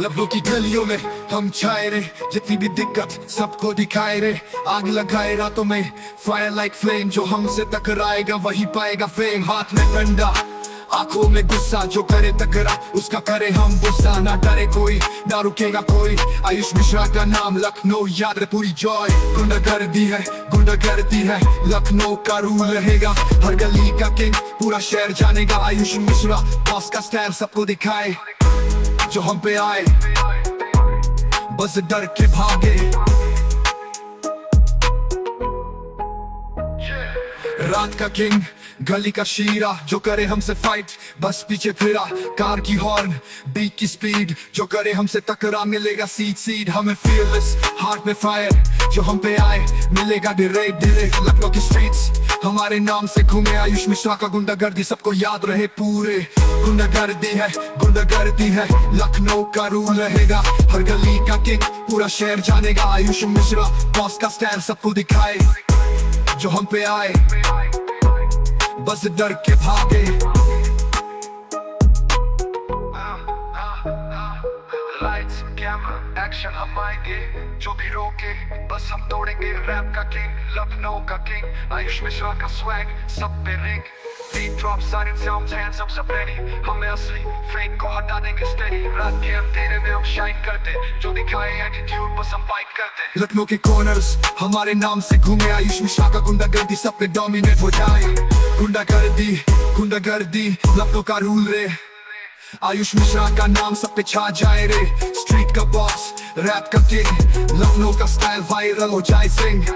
लफ्जों की गलियों में हम छाए रे, जितनी भी दिक्कत सबको दिखाए रे। आग लगाए रातों में फायर लाइक फ्लेम, जो हमसे टकराएगा वही पाएगा फेम। हाथ में डंडा आंखों में गुस्सा, जो करे टकरा उसका करे हम गुस्सा। ना डरे कोई ना रुकेगा कोई, आयुष मिश्रा का नाम लखनऊ याद रहे पूरी जॉय। गुंडागर्दी है गुंडागर्दी है, लखनऊ का रूल रहेगा। हर गली का किंग पूरा शहर जानेगा। आयुष मिश्रा बॉस का स्टाइल सबको दिखाए, जो हम पे आए बस डर के भागे। रात का किंग गली का शीरा, जो करे हमसे फाइट बस पीछे फिरा। कार की हॉर्न बीट की स्पीड, जो करे हमसे टकरा मिलेगा सीट सीट। हमें fearless हार्ट में फायर, जो हम पे आए मिलेगा डायरेक्ट। लखनऊ की स्ट्रीट्स हमारे नाम से घूमे। आयुष मिश्रा का गुंडागर्दी सबको याद रहे पूरे। गुंडागर्दी है लखनऊ का रूल रहेगा। हर गली का किंग पूरा शहर जानेगा। आयुष मिश्रा बॉस का स्टाइल सबको दिखाए, जो हम पे आए बस डर के भागे। लाइट्स कैमरा एक्शन हम आएंगे, जो भी रोके बस हम तोड़ेंगे। रैप का किंग लखनऊ का किंग, आयुष मिश्रा का स्वैग सब पे ring. Beat drop silent sounds hands up सब रेडी, हमें असली फेक को हटा देंगे स्टेडी। रात के अंधेरे में हम शाइन करते, जो दिखाए एटीट्यूड बस हम फाइट करते। लखनऊ के कॉर्नर्स हमारे नाम से घूमे। आयुष मिश्रा का गुंडागर्दी सब पे डोमिनेट हो जाए। गुंडागर्दी लखनऊ का रूल रे। आयुष मिश्रा का नाम सब पे छा जाए रे। स्ट्रीट का बॉस रैप का किंग, लखनऊ का स्टाइल वायरल हो जाए सिंह।